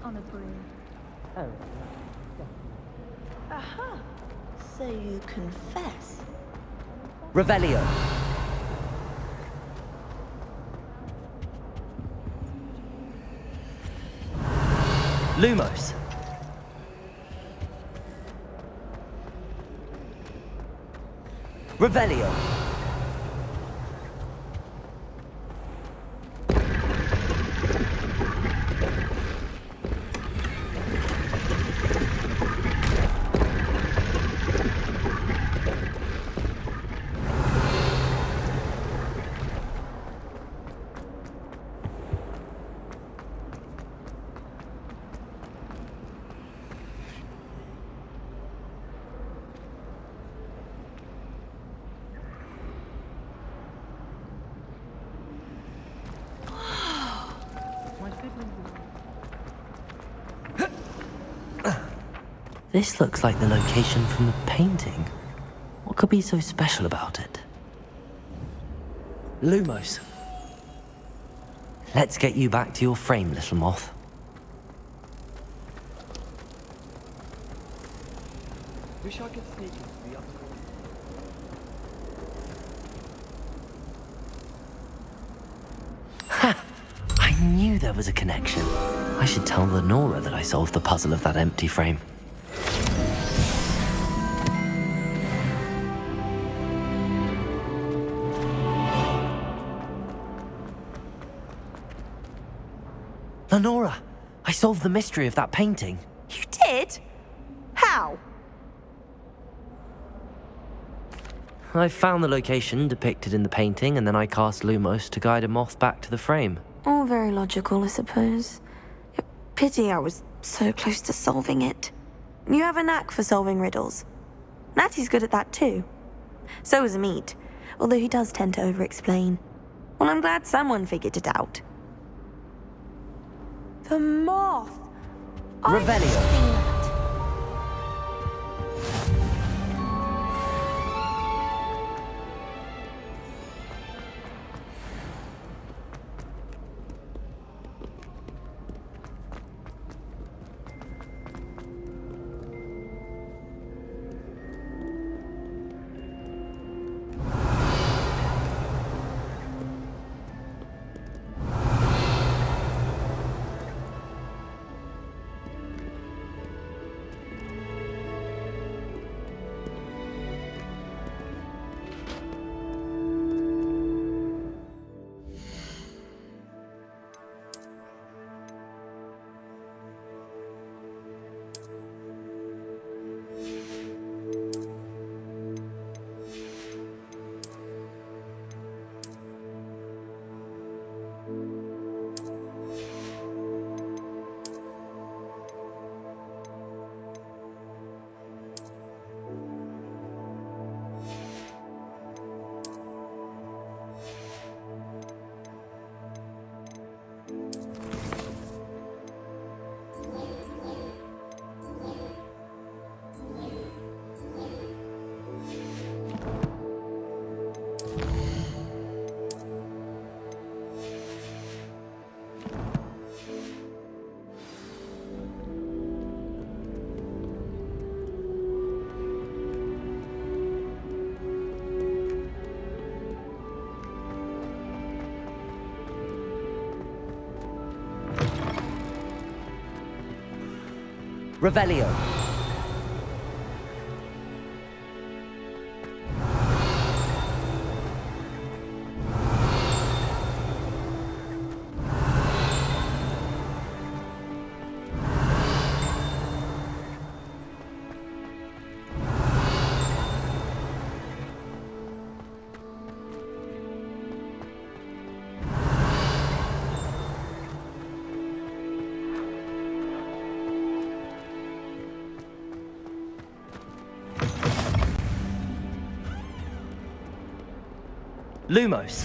on a broom. Oh. Aha! So you confess? Revelio. Lumos. Revelio. This looks like the location from the painting. What could be so special about it? Lumos. Let's get you back to your frame, little moth. Wish I could sneak into the upper. Ha! I knew there was a connection. I should tell Lenora that I solved the puzzle of that empty frame. Lenora, I solved the mystery of that painting. You did? How? I found the location depicted in the painting, and then I cast Lumos to guide a moth back to the frame. All very logical, I suppose. Pity I was so close to solving it. You have a knack for solving riddles. Natty's good at that too. So is Amit, although he does tend to over-explain. Well, I'm glad someone figured it out. The moth! Revelio. I've seen that. Revelio. Lumos.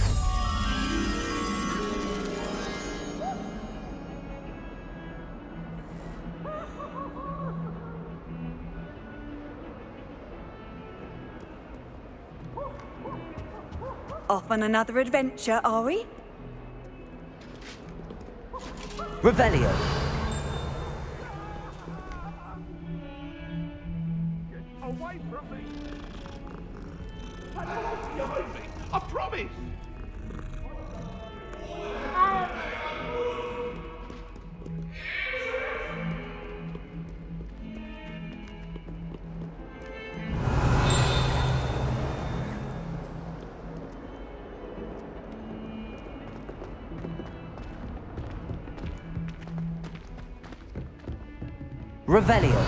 Off on another adventure, are we? Revelio. away from me! I won't be away from me! I promise! Revelio.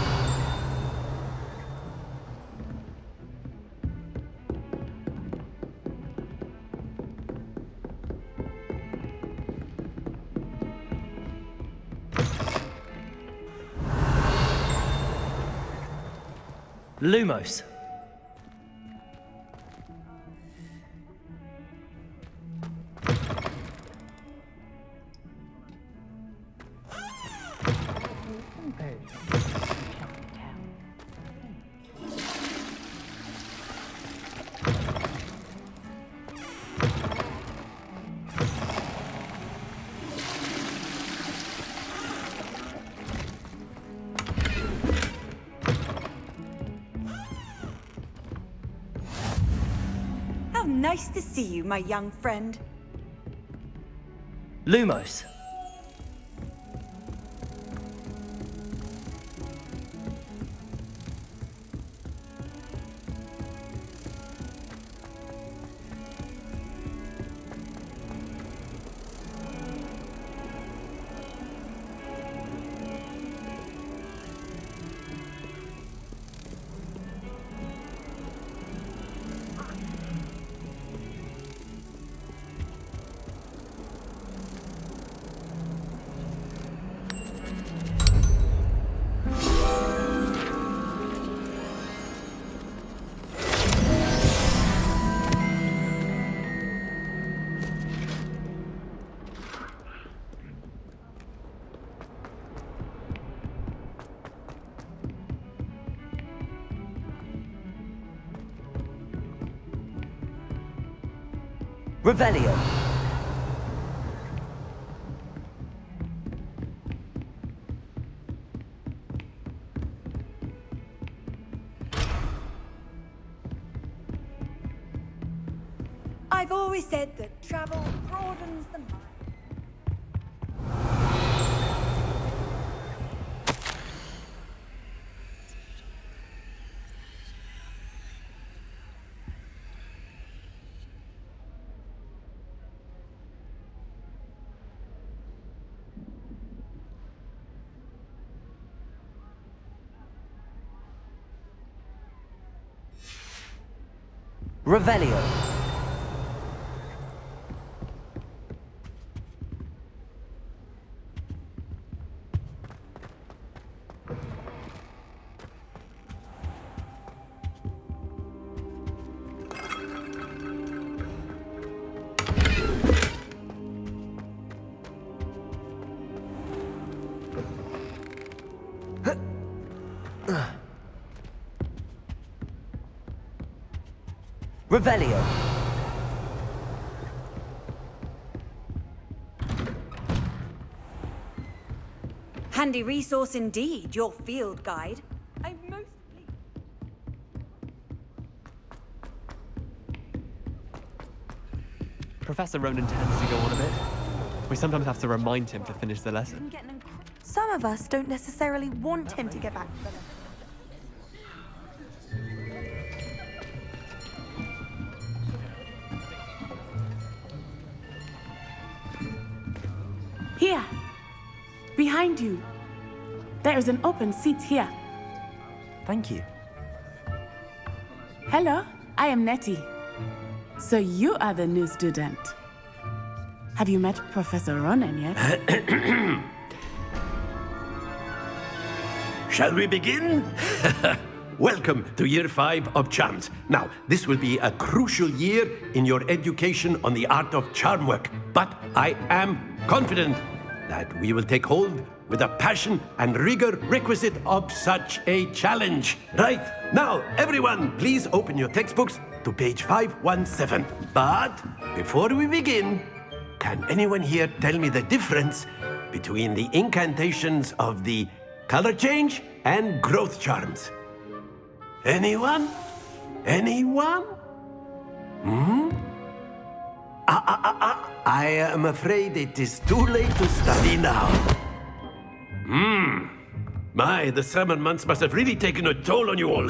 Lumos. How nice to see you, my young friend. Lumos. Revelio. I've always said that travel broadens the mind. Revelio. Revelio. Handy resource indeed, your field guide. I'm most pleased. Professor Ronan tends to go on a bit. We sometimes have to remind him to finish the lesson. Some of us don't necessarily want him to get back to the lesson. Here, behind you. There is an open seat here. Thank you. Hello, I am Nettie. So you are the new student. Have you met Professor Ronan yet? Shall we begin? Welcome to Year 5 of Charms. Now, this will be a crucial year in your education on the art of charm work, but I am confident that we will take hold with the passion and rigor requisite of such a challenge. Right, now, everyone, please open your textbooks to page 517. But before we begin, can anyone here tell me the difference between the incantations of the color change and growth charms? Anyone? Anyone? I am afraid it is too late to study now. My, the summer months must have really taken a toll on you all.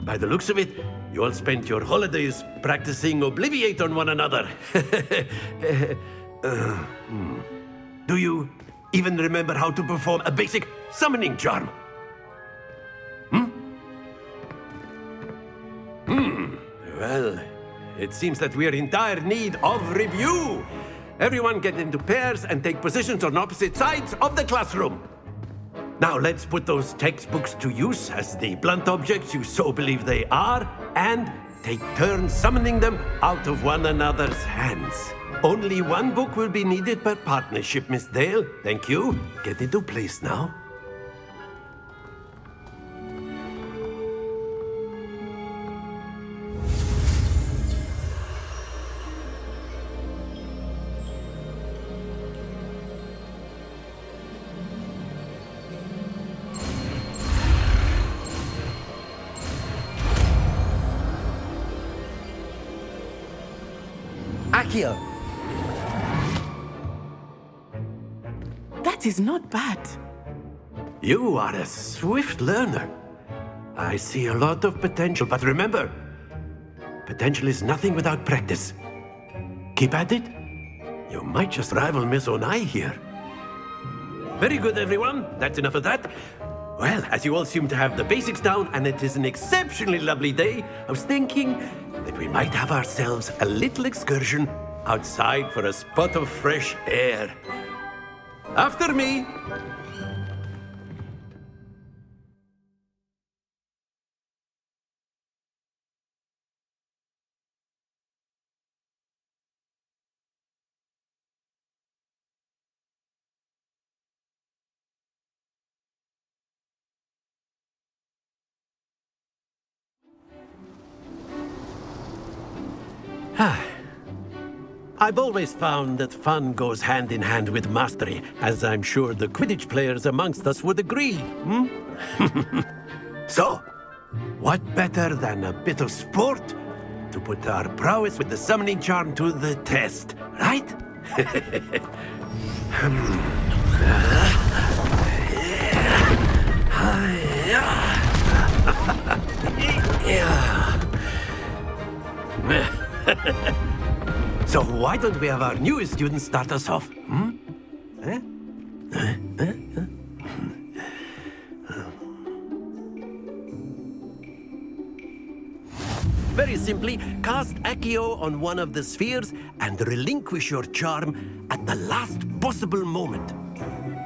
By the looks of it, you all spent your holidays practicing Obliviate on one another. Do you even remember how to perform a basic summoning charm? Well, it seems that we are in dire need of review. Everyone get into pairs and take positions on opposite sides of the classroom. Now let's put those textbooks to use as the blunt objects you so believe they are, and take turns summoning them out of one another's hands. Only one book will be needed per partnership, Miss Dale. Thank you. Get into place now. Accio! That is not bad. You are a swift learner. I see a lot of potential, but remember, potential is nothing without practice. Keep at it. You might just rival Miss Onai here. Very good, everyone. That's enough of that. Well, as you all seem to have the basics down, and it is an exceptionally lovely day, I was thinking that we might have ourselves a little excursion outside for a spot of fresh air. After me. I've always found that fun goes hand in hand with mastery, as I'm sure the Quidditch players amongst us would agree. So, what better than a bit of sport to put our prowess with the summoning charm to the test, right? So why don't we have our newest student start us off? Very simply, cast Accio on one of the spheres and relinquish your charm at the last possible moment.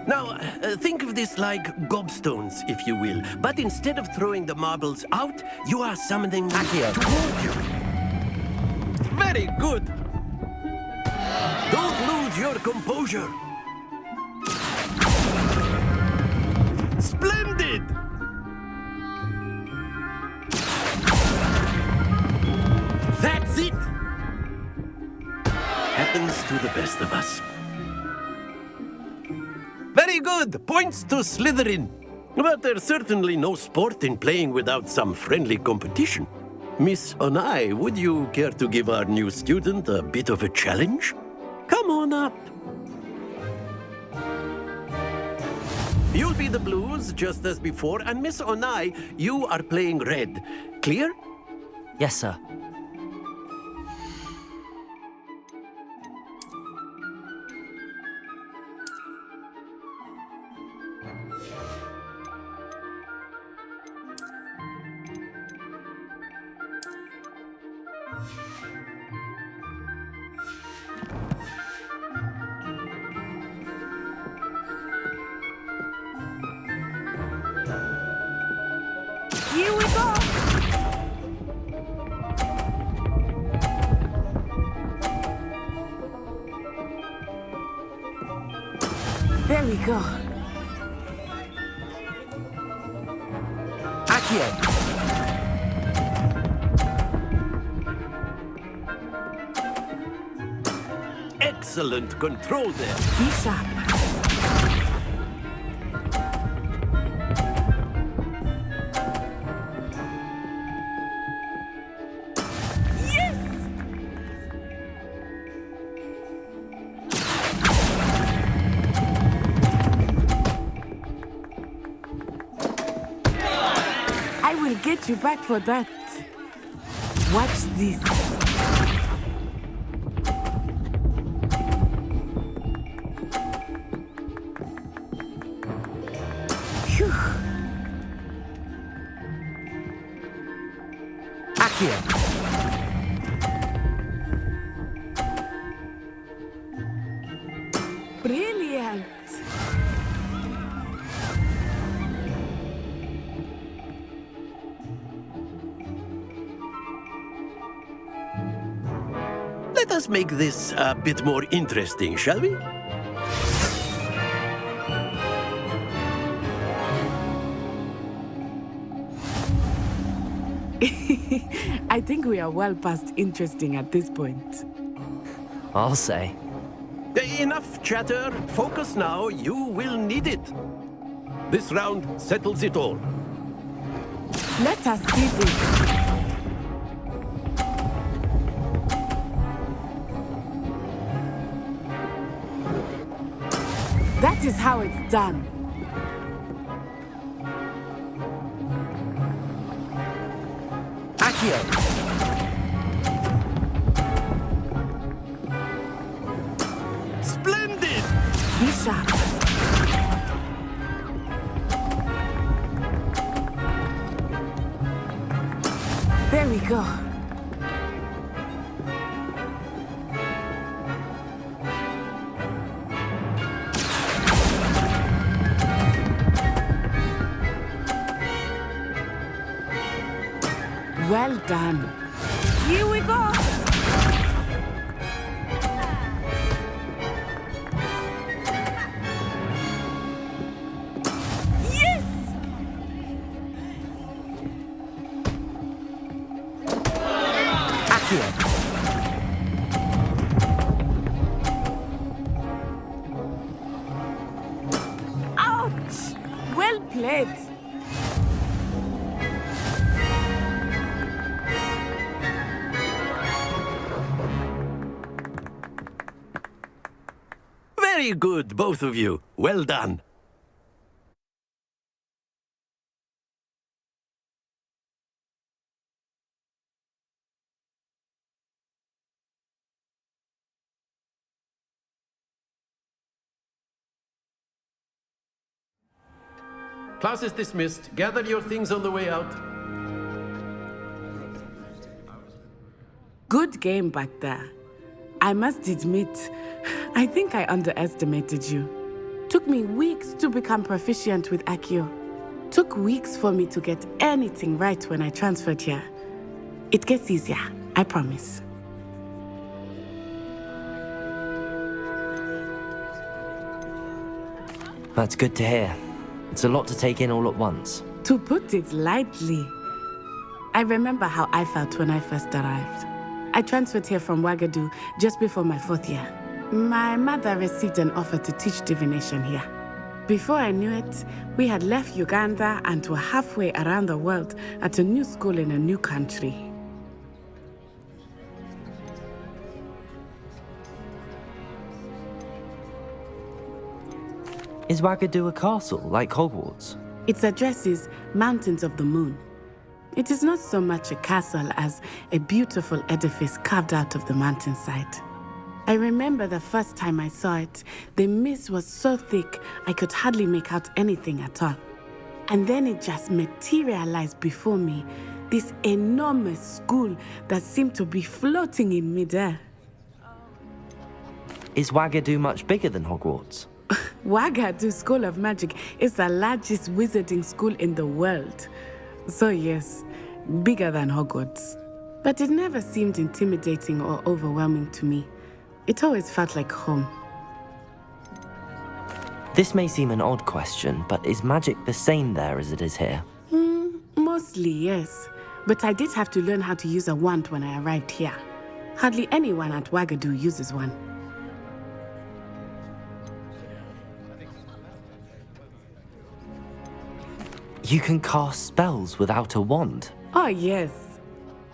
Now, think of this like gobstones, if you will. But instead of throwing the marbles out, you are summoning Accio. toward you. Very good. Don't lose your composure. Splendid! That's it! Happens to the best of us. Very good! Points to Slytherin. But there's certainly no sport in playing without some friendly competition. Miss Onai, would you care to give our new student a bit of a challenge? Come on up. You'll be the blues, just as before, and Miss Onai, you are playing red. Clear? Yes, sir. Here we go! There we go. Accio! Excellent control there. Be sharp. I'll get you back for that. Watch this. Phew. Accio! Brilliant! Let us make this a bit more interesting, shall we? I think we are well past interesting at this point. I'll say. Enough chatter. Focus now. You will need it. This round settles it all. Let us see this. That is how it's done. Accio! Splendid! Be sharp. There we go. Well done. Here we go. Yes! Accio! Ouch! Well played. Very good, both of you. Well done. Class is dismissed. Gather your things on the way out. Good game back there. I must admit, I think I underestimated you. Took me weeks to become proficient with Accio. Took weeks for me to get anything right when I transferred here. It gets easier, I promise. That's good to hear. It's a lot to take in all at once. To put it lightly, I remember how I felt when I first arrived. I transferred here from Ouagadougou just before my 4th year. My mother received an offer to teach divination here. Before I knew it, we had left Uganda and were halfway around the world at a new school in a new country. Is Ouagadougou a castle, like Hogwarts? Its address is Mountains of the Moon. It is not so much a castle as a beautiful edifice carved out of the mountainside. I remember the first time I saw it, the mist was so thick I could hardly make out anything at all. And then it just materialized before me, this enormous school that seemed to be floating in midair. Is Ouagadougou much bigger than Hogwarts? Ouagadougou School of Magic is the largest wizarding school in the world. So yes, bigger than Hogwarts. But it never seemed intimidating or overwhelming to me. It always felt like home. This may seem an odd question, but is magic the same there as it is here? Mostly, yes. But I did have to learn how to use a wand when I arrived here. Hardly anyone at Ouagadougou uses one. You can cast spells without a wand. Oh, yes.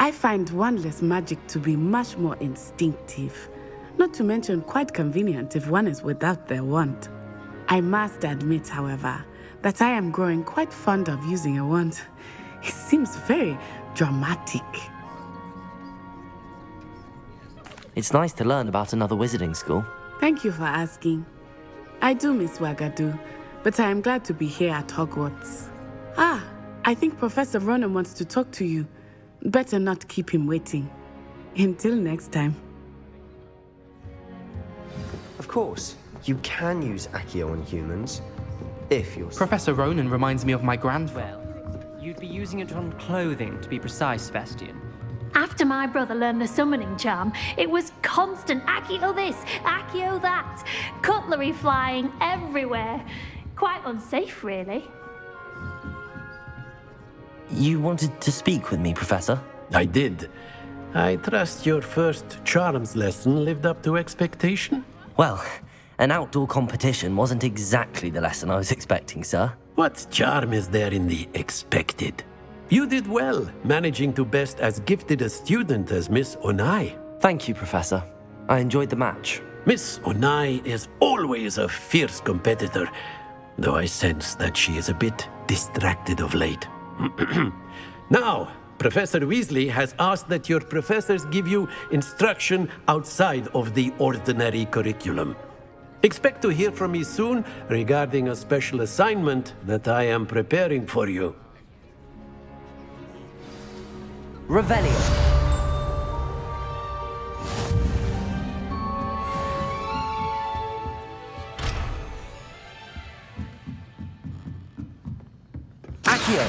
I find wandless magic to be much more instinctive. Not to mention quite convenient if one is without their wand. I must admit, however, that I am growing quite fond of using a wand. He seems very dramatic. It's nice to learn about another wizarding school. Thank you for asking. I do miss Wagadu, but I am glad to be here at Hogwarts. Ah, I think Professor Ronan wants to talk to you. Better not keep him waiting. Until next time. Of course, you can use Accio on humans, if you're... Professor Ronan reminds me of my grandfather. Well, you'd be using it on clothing, to be precise, Sebastian. After my brother learned the summoning charm, it was constant Accio this, Accio that, cutlery flying everywhere. Quite unsafe, really. You wanted to speak with me, Professor? I did. I trust your first charms lesson lived up to expectation? Well, an outdoor competition wasn't exactly the lesson I was expecting, sir. What charm is there in the expected? You did well, managing to best as gifted a student as Miss Onai. Thank you, Professor. I enjoyed the match. Miss Onai is always a fierce competitor, though I sense that she is a bit distracted of late. Now, Professor Weasley has asked that your professors give you instruction outside of the ordinary curriculum. Expect to hear from me soon regarding a special assignment that I am preparing for you. Revelio. Accio.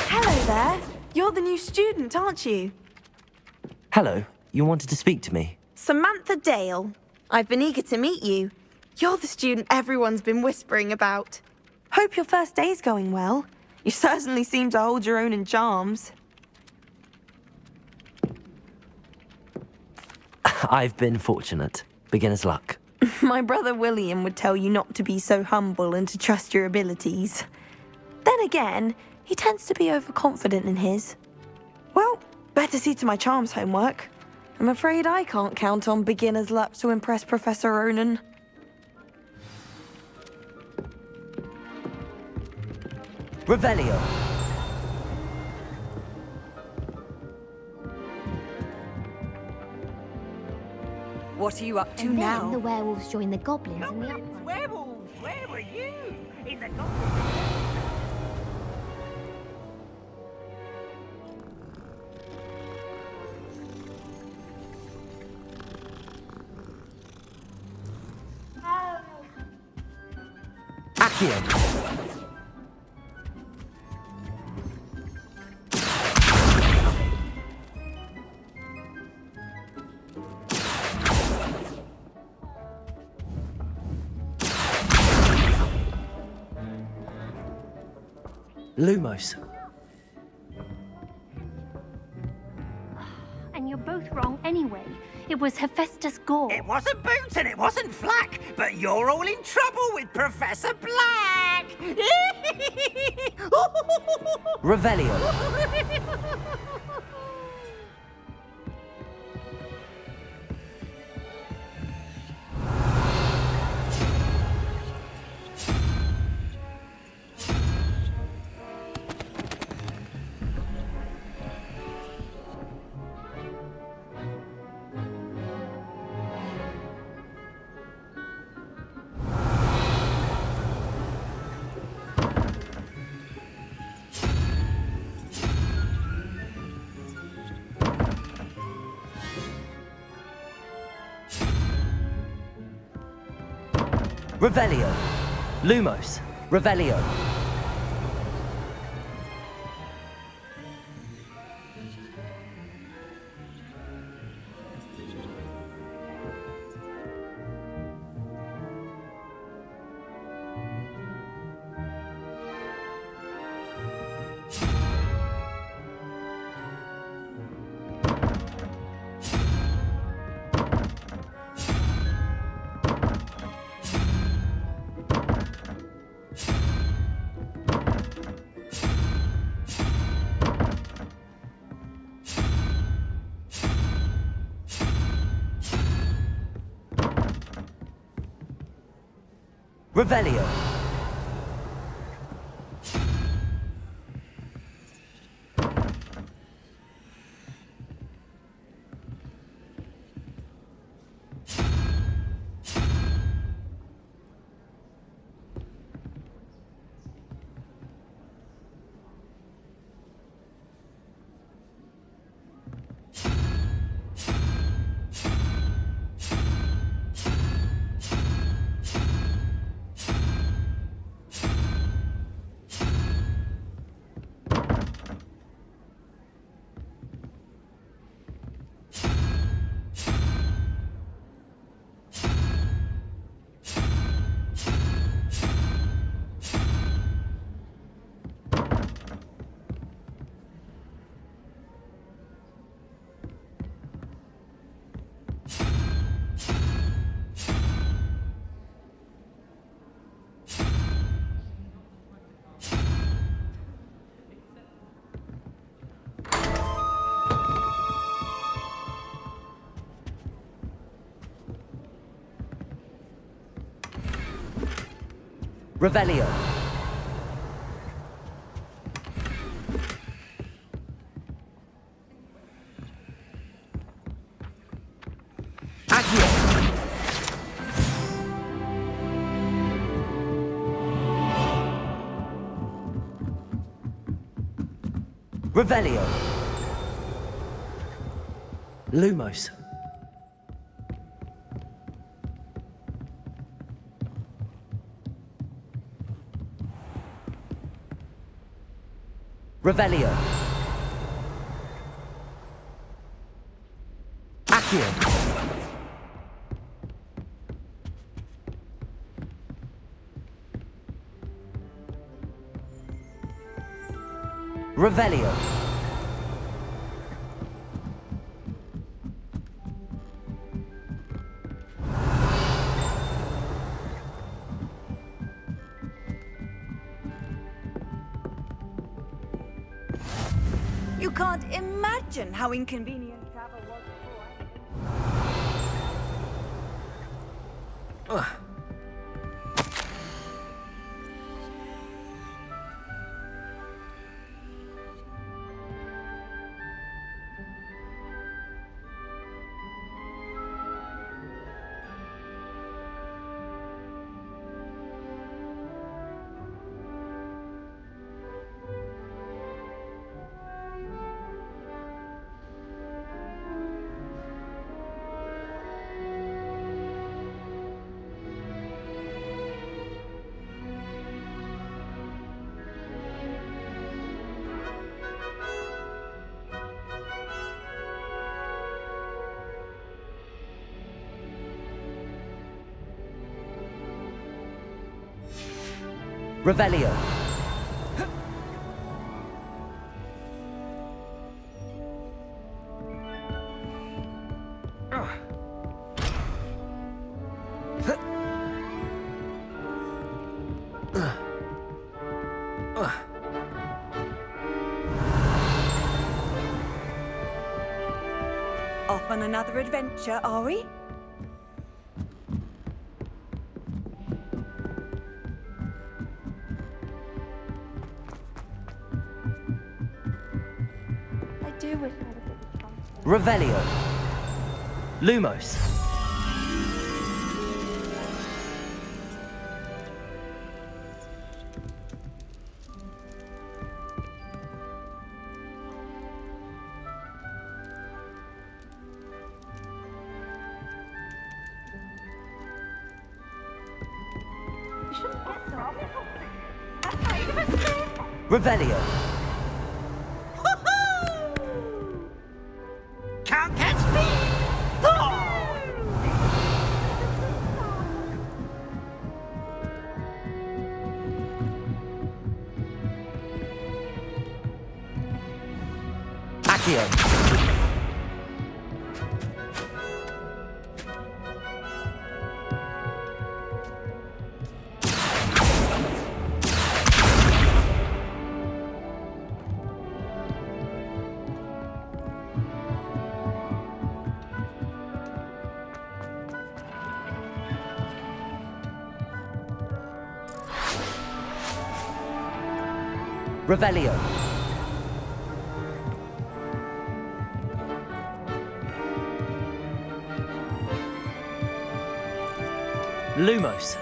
Hello there. You're the new student, aren't you? Hello. You wanted to speak to me? Samantha Dale. I've been eager to meet you. You're the student everyone's been whispering about. Hope your first day's going well. You certainly seem to hold your own in charms. I've been fortunate. Beginner's luck. My brother William would tell you not to be so humble and to trust your abilities. Then again, he tends to be overconfident in his. Well, better see to my charms homework. I'm afraid I can't count on beginner's luck to impress Professor Ronan. Revelio. What are you up to And now? then the werewolves joined the goblins in the uprising. Werewolves, where were you? In the Accio. Lumos. And you're both wrong anyway. It was Hephaestus Gore. It wasn't Boots and it wasn't Flack, but you're all in trouble with Professor Black! Revelio. Revelio. Lumos. Revelio. Revelio. Revelio. Accio. Revelio. Lumos. Revelio. Accio. Revelio. You can't imagine how inconvenient travel was before. Revelio. Off on another adventure, are we? I do wish I had a bit of fun. Revelio. Lumos. You shouldn't get so Revelio. Can't catch me! Oh! Accio. Revelio. Lumos.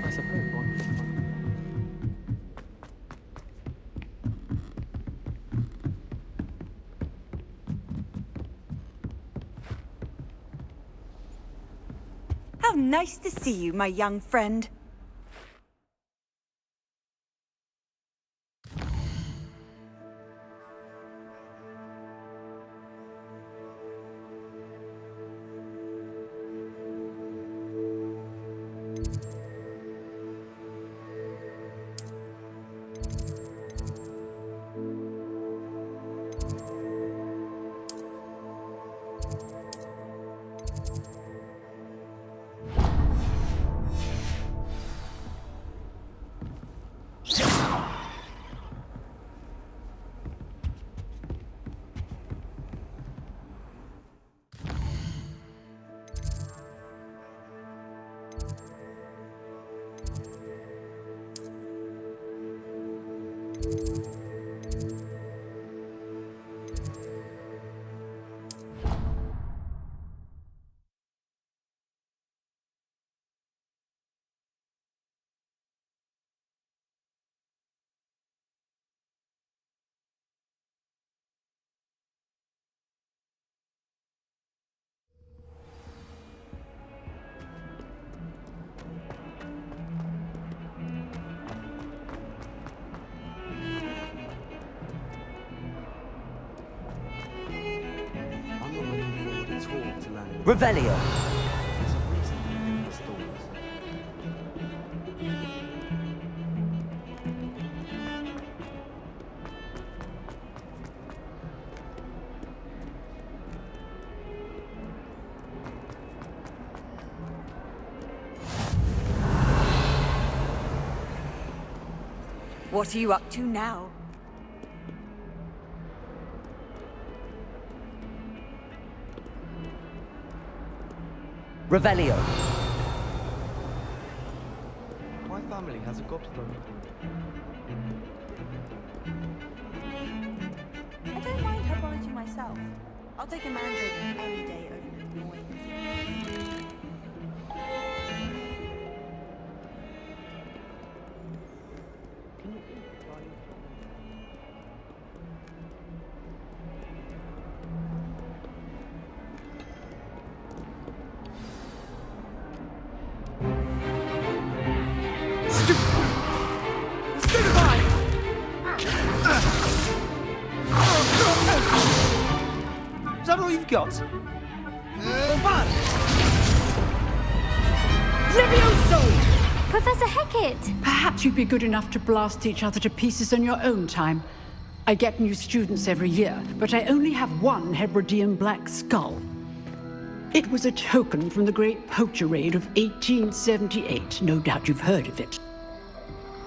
I suppose one. How nice to see you, my young friend. Revelio. What are you up to now? Revelio. My family has a godfather. I don't mind herbology myself. I'll take a mandrake any day over the noise. Is that all you've got? Levioso! Professor Hecat! Perhaps you'd be good enough to blast each other to pieces in your own time. I get new students every year, but I only have one Hebridean black skull. It was a token from the Great Poacher Raid of 1878. No doubt you've heard of it.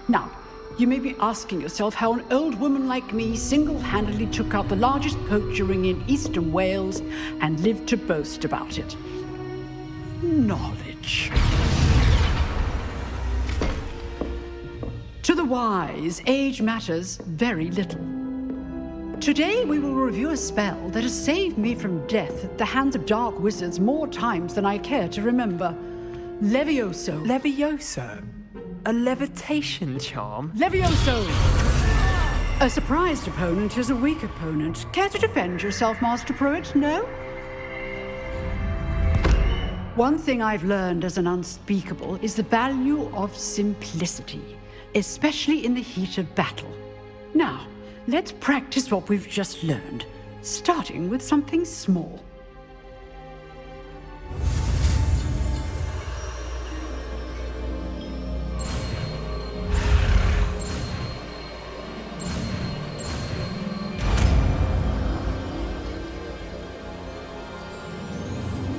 Now, you may be asking yourself how an old woman like me single-handedly took out the largest poacher ring in eastern Wales and lived to boast about it. Knowledge. To the wise, age matters very little. Today we will review a spell that has saved me from death at the hands of dark wizards more times than I care to remember. Levioso. Levioso? A levitation charm? Levioso! A surprised opponent is a weak opponent. Care to defend yourself, Master Pruitt? No? One thing I've learned as an unspeakable is the value of simplicity, especially in the heat of battle. Now, let's practice what we've just learned, starting with something small.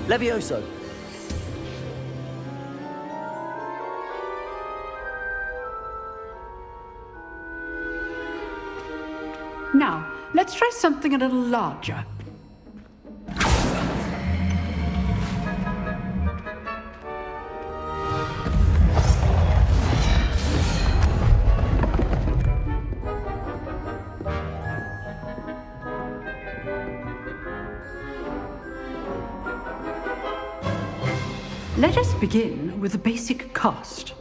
Levioso. Now, let's try something a little larger. Let us begin with the basic cast.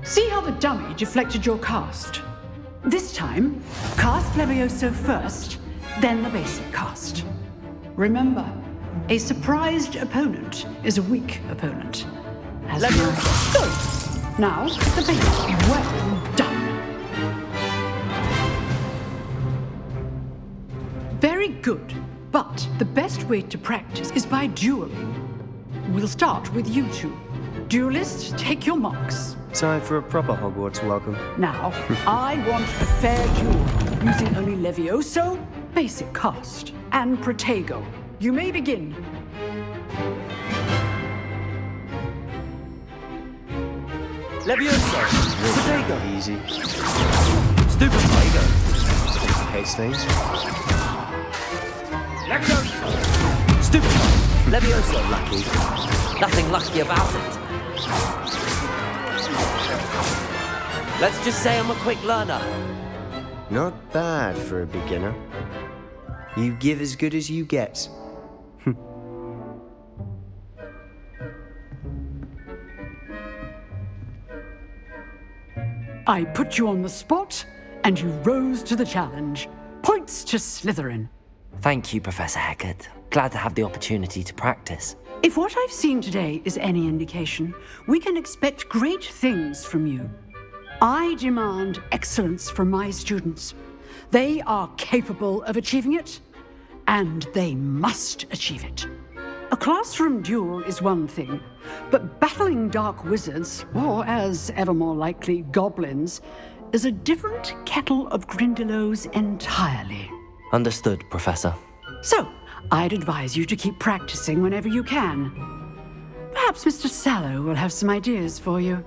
See how the dummy deflected your cast? This time, cast Levioso first, then the basic cast. Remember, a surprised opponent is a weak opponent. As Levioso. Good. Now, the basic. Well done. Very good. But the best way to practice is by dueling. We'll start with you two. Duelists, take your marks. Time for a proper Hogwarts welcome. Now, I want a fair duel, using only Levioso, basic cast, and Protego. You may begin. Levioso. Protego. Easy. Stupid Protego. Hates things. Levioso. Stupid. Levioso. Lucky. Nothing lucky about it. Let's just say I'm a quick learner. Not bad for a beginner. You give as good as you get. I put you on the spot, and you rose to the challenge. Points to Slytherin. Thank you, Professor Hecat. Glad to have the opportunity to practice. If what I've seen today is any indication, we can expect great things from you. I demand excellence from my students. They are capable of achieving it, and they must achieve it. A classroom duel is one thing, but battling dark wizards, or as ever more likely, goblins, is a different kettle of Grindylows entirely. Understood, Professor. So, I'd advise you to keep practicing whenever you can. Perhaps Mr. Sallow will have some ideas for you.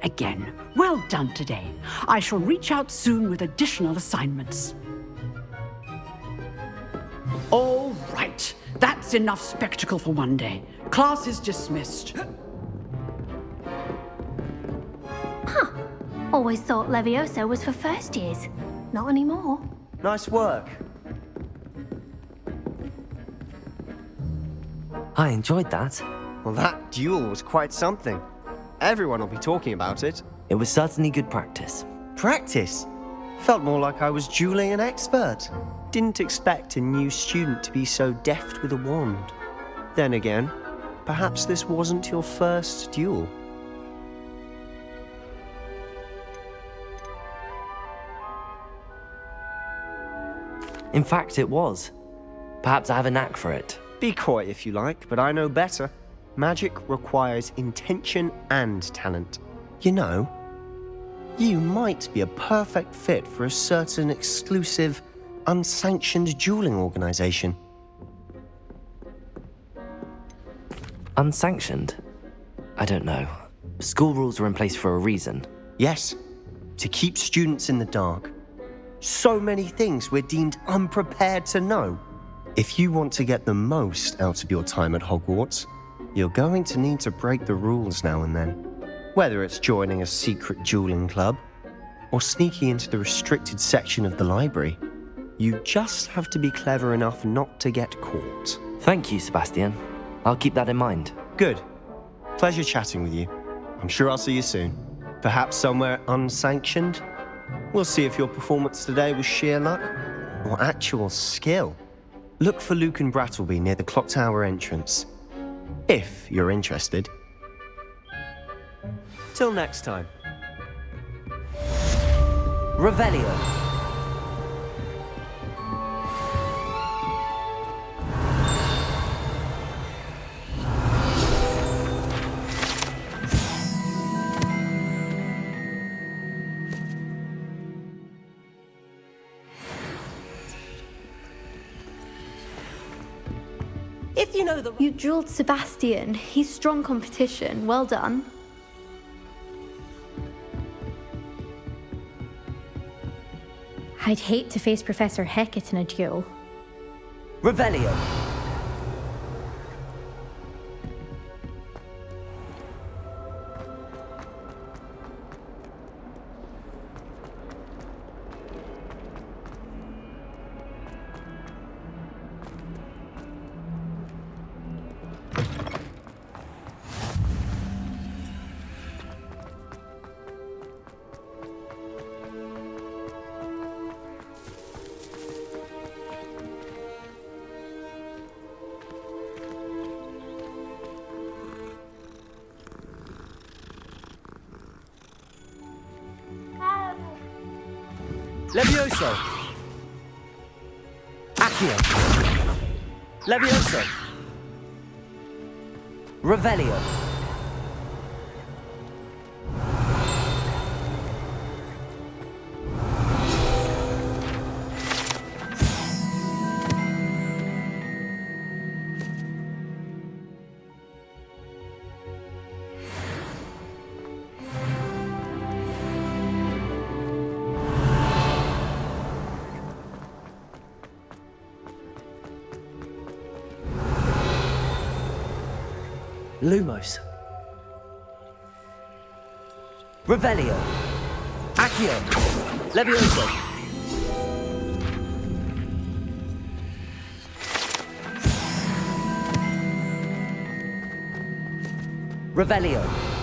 Again, well done today. I shall reach out soon with additional assignments. All right. That's enough spectacle for one day. Class is dismissed. Always thought Levioso was for first years. Not anymore. Nice work. I enjoyed that. Well, that duel was quite something. Everyone will be talking about it. It was certainly good practice. Practice? Felt more like I was dueling an expert. Didn't expect a new student to be so deft with a wand. Then again, perhaps this wasn't your first duel. In fact, it was. Perhaps I have a knack for it. Be coy if you like, but I know better. Magic requires intention and talent. You know, you might be a perfect fit for a certain exclusive, unsanctioned dueling organization. Unsanctioned? I don't know. School rules are in place for a reason. Yes, to keep students in the dark. So many things we're deemed unprepared to know. If you want to get the most out of your time at Hogwarts, you're going to need to break the rules now and then. Whether it's joining a secret dueling club or sneaking into the restricted section of the library, you just have to be clever enough not to get caught. Thank you, Sebastian. I'll keep that in mind. Good. Pleasure chatting with you. I'm sure I'll see you soon. Perhaps somewhere unsanctioned? We'll see if your performance today was sheer luck or actual skill. Look for Luke and Brattleby near the clock tower entrance, if you're interested. Till next time. Revelio. If you know the... You drilled Sebastian. He's strong competition. Well done. I'd hate to face Professor Hecat in a duel. Revelio. Levioso! Accio! Levioso! Revelio! Lumos. Revelio. Accio! Levioso! Revelio!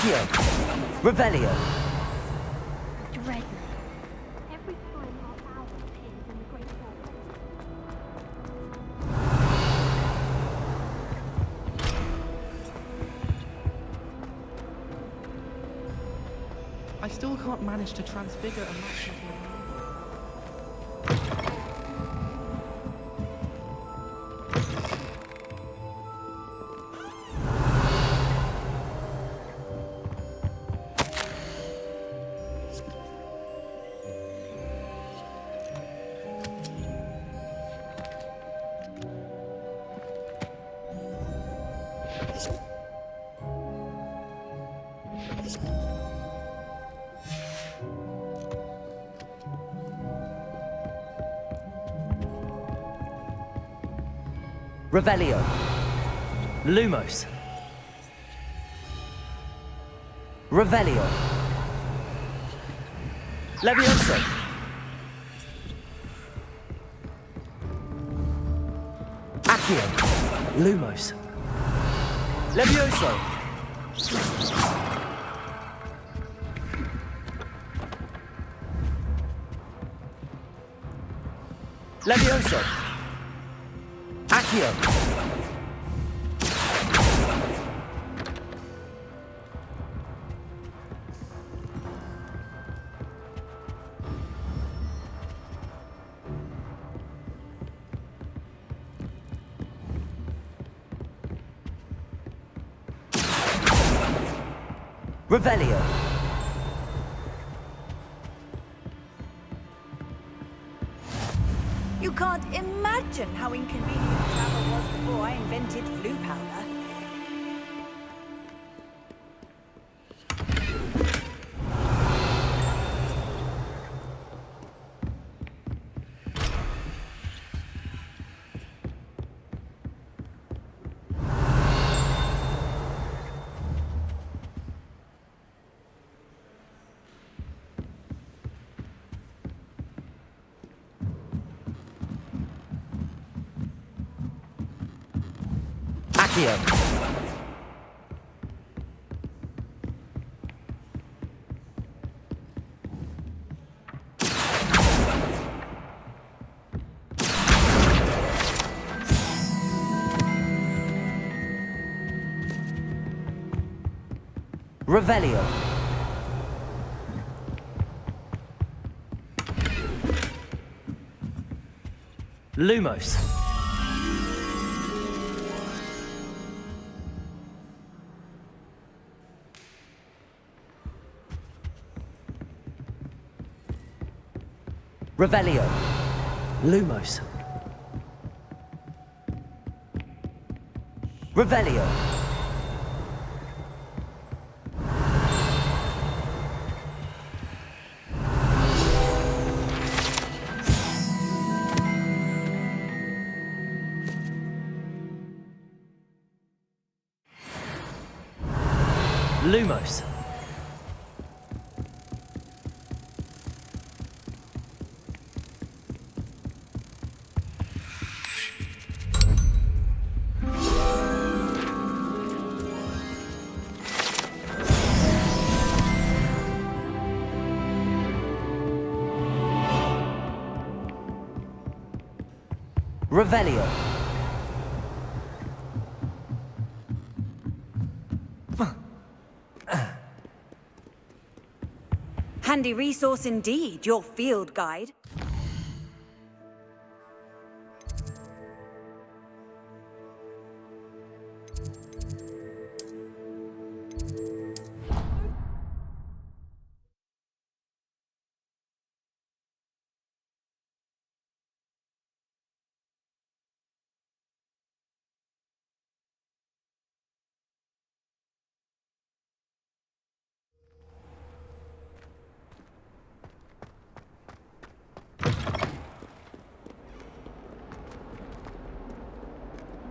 Accio! Revelio! Dread me. Every time our owl appears in the Great Hall. I still can't manage to transfigure a match into a Revelio! Lumos! Revelio! Levioso! Accio! Lumos! Levioso! Levioso! Accio! Revelio! You can't imagine how inconvenient travel was before I invented flu powder. Accio! Revelio! Lumos! Revelio! Lumos! Revelio! Lumos! Revelio! Handy resource indeed, your field guide.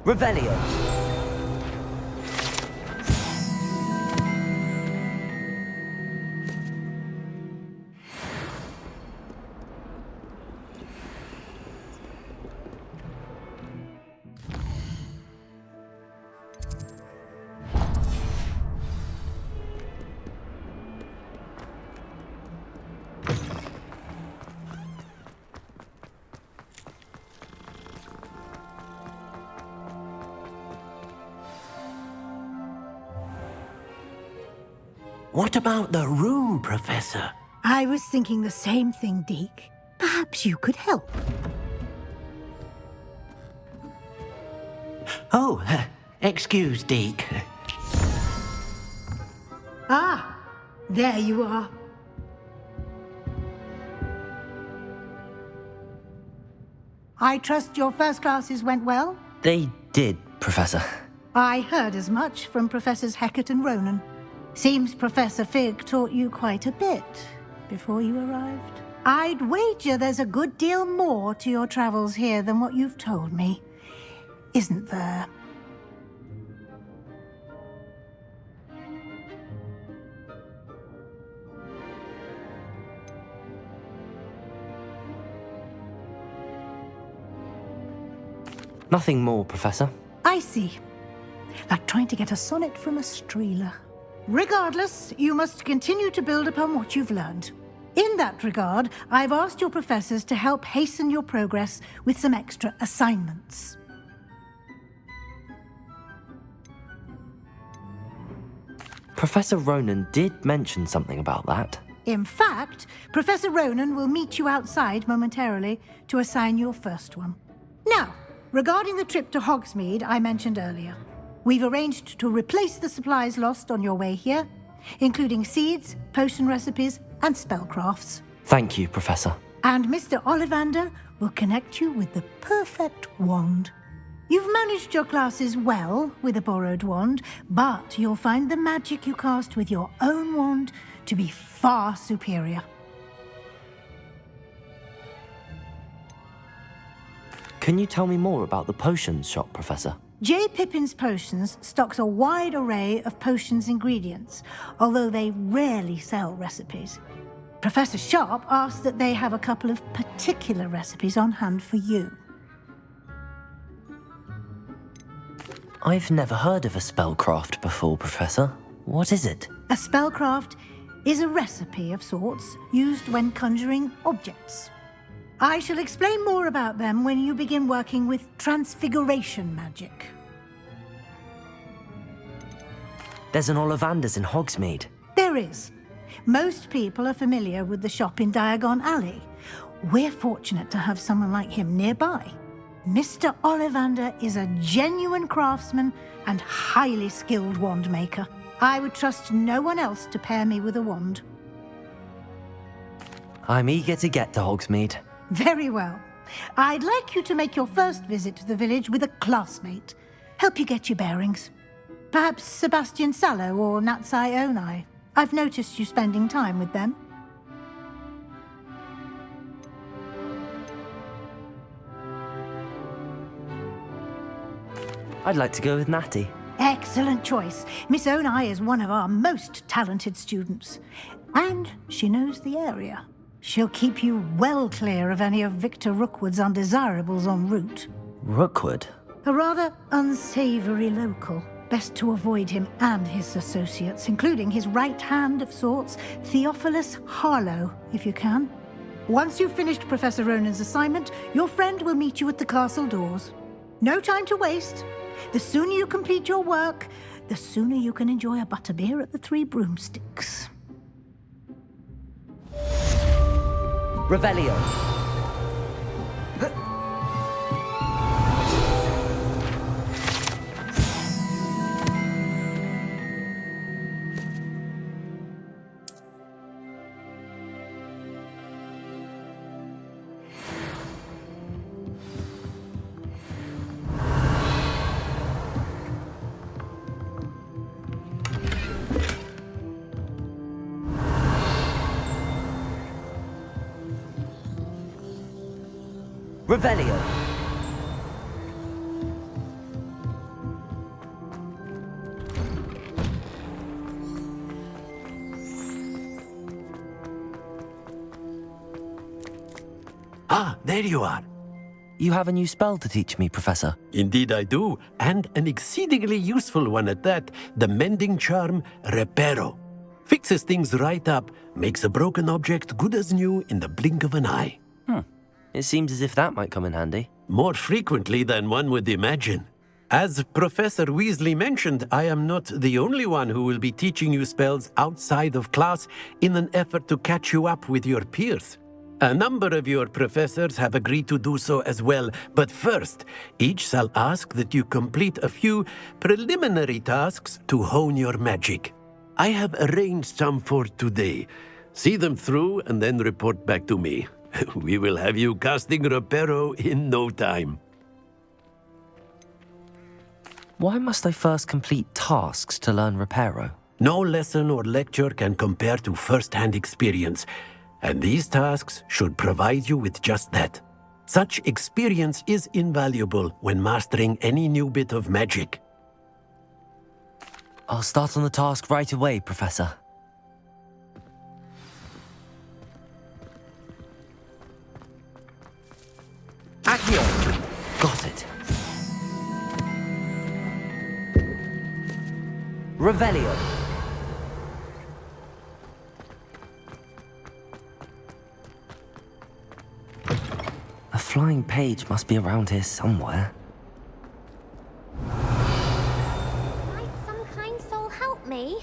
Revelio! What about the room, Professor? I was thinking the same thing, Deke. Perhaps you could help. Oh, excuse, Deke. Ah, there you are. I trust your first classes went well? They did, Professor. I heard as much from Professors Hecat and Ronan. Seems Professor Fig taught you quite a bit before you arrived. I'd wager there's a good deal more to your travels here than what you've told me, isn't there? Nothing more, Professor. I see. Like trying to get a sonnet from a streeler. Regardless, you must continue to build upon what you've learned. In that regard, I've asked your professors to help hasten your progress with some extra assignments. Professor Ronan did mention something about that. In fact, Professor Ronan will meet you outside momentarily to assign your first one. Now, regarding the trip to Hogsmeade I mentioned earlier, we've arranged to replace the supplies lost on your way here, including seeds, potion recipes, and spellcrafts. Thank you, Professor. And Mr. Ollivander will connect you with the perfect wand. You've managed your classes well with a borrowed wand, but you'll find the magic you cast with your own wand to be far superior. Can you tell me more about the potions shop, Professor? J. Pippin's Potions stocks a wide array of potions ingredients, although they rarely sell recipes. Professor Sharp asked that they have a couple of particular recipes on hand for you. I've never heard of a spellcraft before, Professor. What is it? A spellcraft is a recipe of sorts used when conjuring objects. I shall explain more about them when you begin working with transfiguration magic. There's an Ollivander's in Hogsmeade. There is. Most people are familiar with the shop in Diagon Alley. We're fortunate to have someone like him nearby. Mr. Ollivander is a genuine craftsman and highly skilled wand maker. I would trust no one else to pair me with a wand. I'm eager to get to Hogsmeade. Very well. I'd like you to make your first visit to the village with a classmate. Help you get your bearings. Perhaps Sebastian Sallow or Natsai Onai. I've noticed you spending time with them. I'd like to go with Natty. Excellent choice. Miss Onai is one of our most talented students. And she knows the area. She'll keep you well clear of any of Victor Rookwood's undesirables en route. Rookwood? A rather unsavory local. Best to avoid him and his associates, including his right hand of sorts, Theophilus Harlow, if you can. Once you've finished Professor Ronan's assignment, your friend will meet you at the castle doors. No time to waste. The sooner you complete your work, the sooner you can enjoy a butterbeer at the Three Broomsticks. Revelio. Revelio. Ah, there you are. You have a new spell to teach me, Professor. Indeed I do, and an exceedingly useful one at that, the mending charm Reparo. Fixes things right up, makes a broken object good as new in the blink of an eye. It seems as if that might come in handy. More frequently than one would imagine. As Professor Weasley mentioned, I am not the only one who will be teaching you spells outside of class in an effort to catch you up with your peers. A number of your professors have agreed to do so as well, but first, each shall ask that you complete a few preliminary tasks to hone your magic. I have arranged some for today. See them through and then report back to me. We will have you casting Reparo in no time. Why must I first complete tasks to learn Reparo? No lesson or lecture can compare to first-hand experience, and these tasks should provide you with just that. Such experience is invaluable when mastering any new bit of magic. I'll start on the task right away, Professor. Accio! Got it. Revelio. A flying page must be around here somewhere. Might some kind soul help me?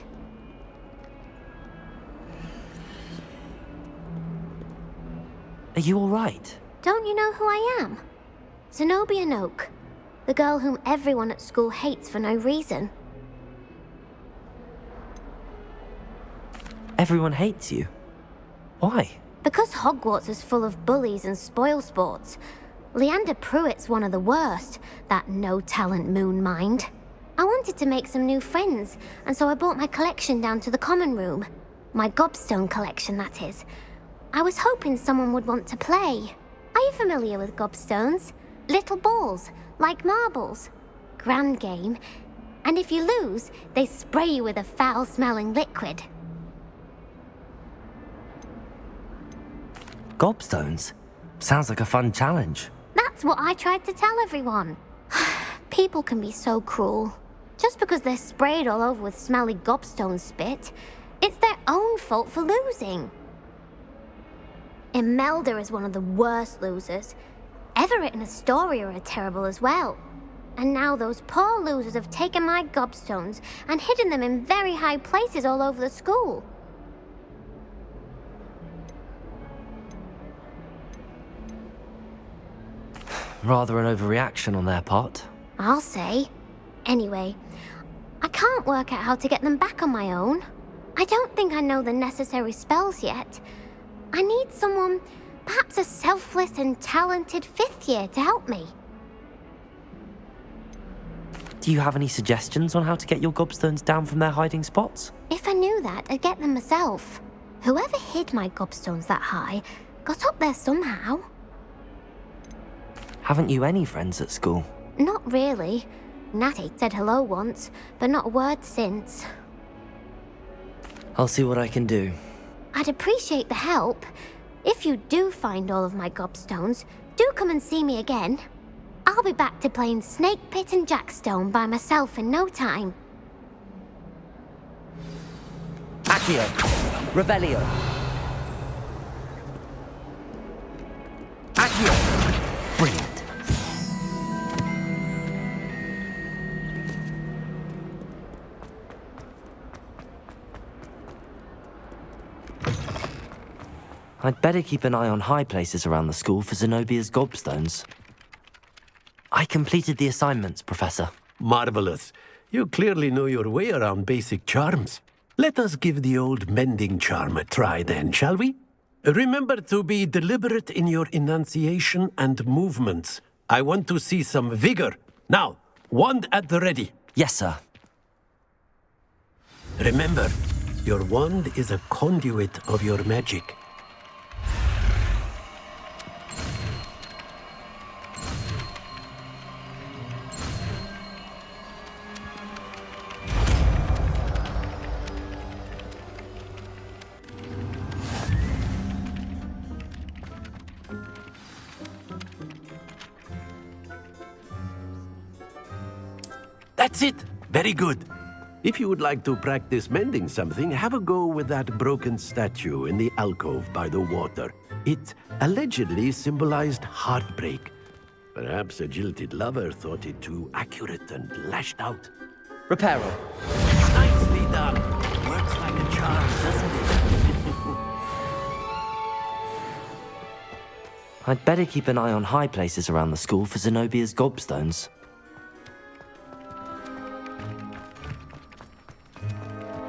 Are you all right? Don't you know who I am? Zenobia Noak, the girl whom everyone at school hates for no reason. Everyone hates you. Why? Because Hogwarts is full of bullies and spoilsports. Leander Pruitt's one of the worst, that no-talent moon mind. I wanted to make some new friends, and so I brought my collection down to the common room. My gobstone collection, that is. I was hoping someone would want to play. Are you familiar with gobstones? Little balls, like marbles. Grand game. And if you lose, they spray you with a foul-smelling liquid. Gobstones? Sounds like a fun challenge. That's what I tried to tell everyone. People can be so cruel. Just because they're sprayed all over with smelly gobstone spit, it's their own fault for losing. Imelda is one of the worst losers. Everett and Astoria are terrible as well. And now those poor losers have taken my gobstones and hidden them in very high places all over the school. Rather an overreaction on their part. I'll say. Anyway, I can't work out how to get them back on my own. I don't think I know the necessary spells yet. I need someone, perhaps a selfless and talented fifth year to help me. Do you have any suggestions on how to get your gobstones down from their hiding spots? If I knew that, I'd get them myself. Whoever hid my gobstones that high got up there somehow. Haven't you any friends at school? Not really. Natty said hello once, but not a word since. I'll see what I can do. I'd appreciate the help. If you do find all of my gobstones, do come and see me again. I'll be back to playing Snake Pit and Jackstone by myself in no time. Accio! Revelio! Accio! Brilliant. I'd better keep an eye on high places around the school for Zenobia's gobstones. I completed the assignments, Professor. Marvelous. You clearly know your way around basic charms. Let us give the old mending charm a try then, shall we? Remember to be deliberate in your enunciation and movements. I want to see some vigor. Now, wand at the ready. Yes, sir. Remember, your wand is a conduit of your magic. That's it! Very good. If you would like to practice mending something, have a go with that broken statue in the alcove by the water. It allegedly symbolized heartbreak. Perhaps a jilted lover thought it too accurate and lashed out. Reparo. Nicely done. Works like a charm, doesn't it? I'd better keep an eye on high places around the school for Zenobia's gobstones.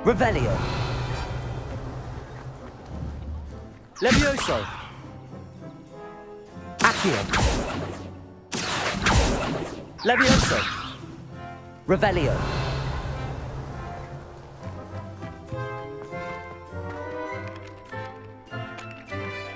Revelio. Levioso. Accio. Levioso. Revelio.